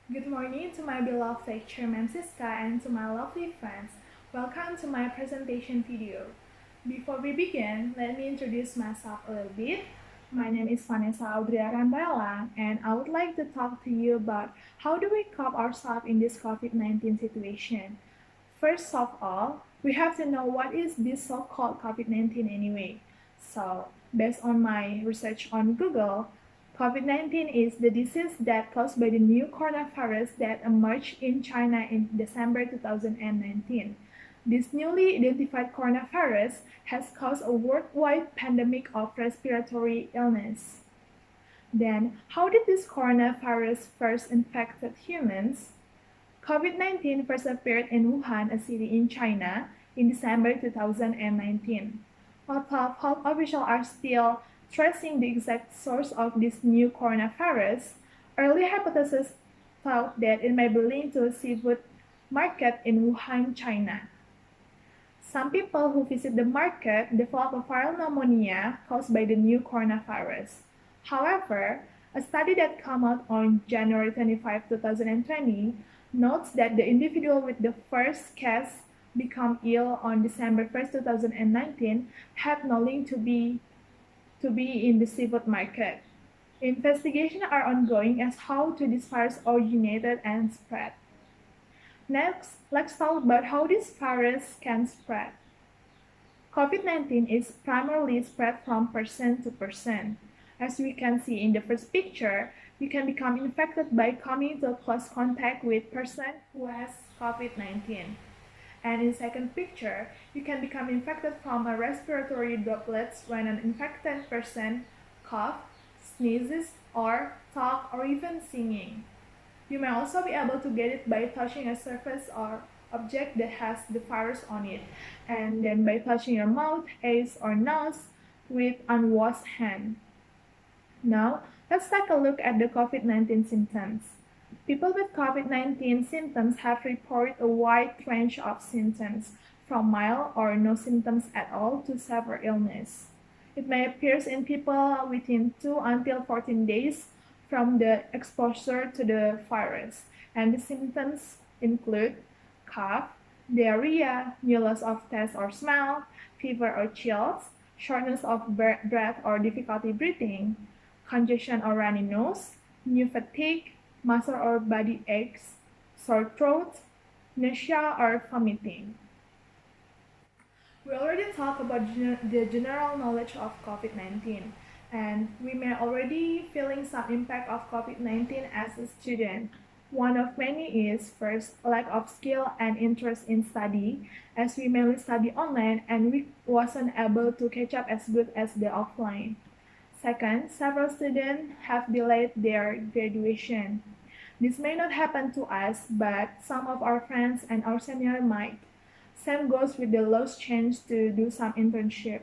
Good morning to my beloved lecturer Ma'am Siska and to my lovely friends. Welcome to my presentation video. Before we begin, let me introduce myself a little bit. My name is Vanessa Audria Randala, and I would like to talk to you about how do we cope ourselves in this COVID-19 situation. First of all, we have to know what is this so-called COVID-19 anyway. So, based on my research on Google, COVID-19 is the disease that caused by the new coronavirus that emerged in China in December 2019. This newly identified coronavirus has caused a worldwide pandemic of respiratory illness. Then, how did this coronavirus first infect humans? COVID-19 first appeared in Wuhan, a city in China, in December 2019. Although health officials are still tracing the exact source of this new coronavirus, early hypotheses thought that it may be linked to a seafood market in Wuhan, China. Some people who visit the market develop a viral pneumonia caused by the new coronavirus. However, a study that came out on January 25, 2020 notes that the individual with the first case become ill on December 1, 2019 had no link to be in the seafood market. Investigations are ongoing as how to this virus originated and spread. Next, let's talk about how this virus can spread. COVID-19 is primarily spread from person to person. As we can see in the first picture, you can become infected by coming into close contact with person who has COVID-19. And in the second picture, you can become infected from a respiratory droplets when an infected person coughs, sneezes, or talks, or even singing. You may also be able to get it by touching a surface or object that has the virus on it, and then by touching your mouth, eyes, or nose with unwashed hand. Now, let's take a look at the COVID-19 symptoms. People with COVID-19 symptoms have reported a wide range of symptoms, from mild or no symptoms at all to severe illness. It may appear in people within 2 until 14 days from the exposure to the virus, and the symptoms include cough, diarrhea, new loss of taste or smell, fever or chills, shortness of breath or difficulty breathing, congestion or runny nose, new fatigue, muscle or body aches, sore throat, nausea or vomiting. We already talked about the general knowledge of COVID-19, and we may already feeling some impact of COVID-19 as a student. One of many is first, lack of skill and interest in study, as we mainly study online and we wasn't able to catch up as good as the offline. Second, several students have delayed their graduation. This may not happen to us, but some of our friends and our seniors might. Same goes with the lost chance to do some internship.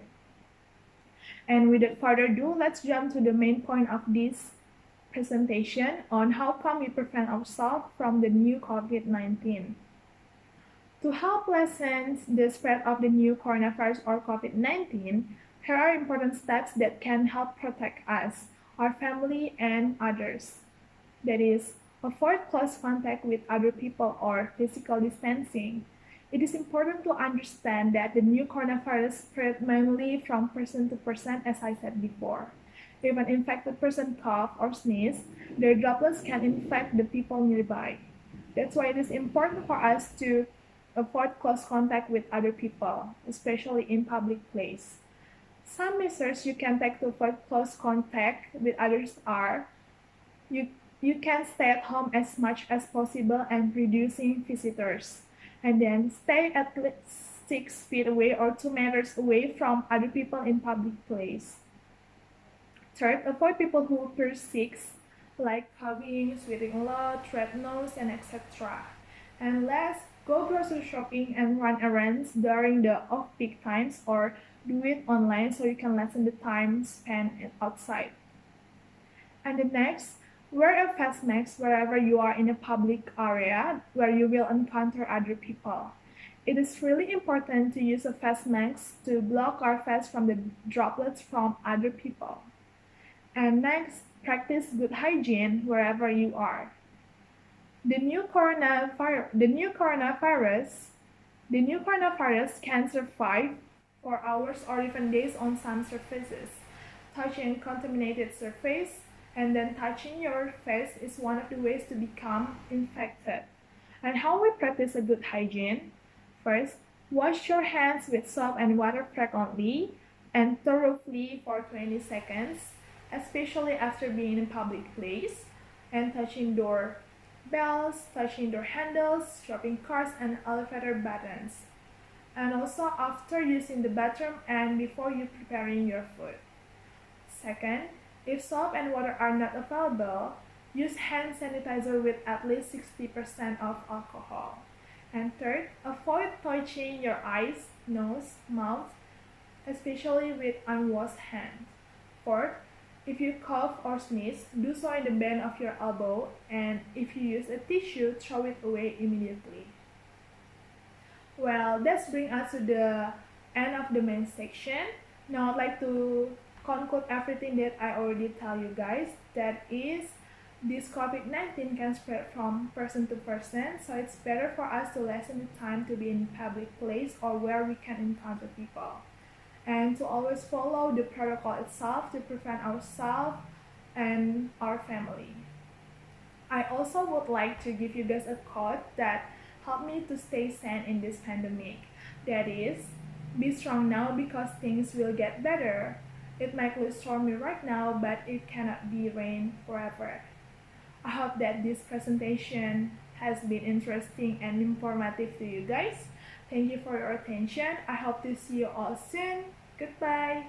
And without further ado, let's jump to the main point of this presentation on how come we prevent ourselves from the new COVID-19. To help lessen the spread of the new coronavirus or COVID-19, here are important steps that can help protect us, our family, and others. That is, avoid close contact with other people or physical distancing. It is important to understand that the new coronavirus spread mainly from person to person, as I said before. If an infected person cough or sneeze, their droplets can infect the people nearby. That's why it is important for us to avoid close contact with other people, especially in public places. Some measures you can take to avoid close contact with others are you can stay at home as much as possible and reducing visitors. And then stay at least 6 feet away or 2 meters away from other people in public place. Third, avoid people who appear sick, like coughing, sweating a lot, red nose, and etc. And last, go grocery shopping and run errands during the off-peak times or do it online so you can lessen the time spent outside. And the next, wear a face mask wherever you are in a public area where you will encounter other people. It is really important to use a face mask to block our face from the droplets from other people. And next, practice good hygiene wherever you are. The new coronavirus, the new coronavirus, the new coronavirus can survive for hours or even days on some surfaces. Touching contaminated surface and then touching your face is one of the ways to become infected. And how we practice a good hygiene? First, wash your hands with soap and water frequently and thoroughly for 20 seconds, especially after being in public place and touching door bells, touching door handles, shopping carts, and elevator buttons. And also after using the bathroom and before you preparing your food. Second, if soap and water are not available, use hand sanitizer with at least 60% of alcohol. And third, avoid touching your eyes, nose, mouth, especially with unwashed hands. Fourth, if you cough or sneeze, do so in the bend of your elbow, and if you use a tissue, throw it away immediately. Well, that brings us to the end of the main section. Now I'd like to conclude everything that I already tell you guys. That is, this COVID-19 can spread from person to person, so it's better for us to lessen the time to be in public place or where we can encounter people. And to always follow the protocol itself to prevent ourselves and our family. I also would like to give you guys a quote that helped me to stay sane in this pandemic. That is, be strong now because things will get better. It might look stormy right now, but it cannot be rain forever. I hope that this presentation has been interesting and informative to you guys. Thank you for your attention. I hope to see you all soon. Goodbye.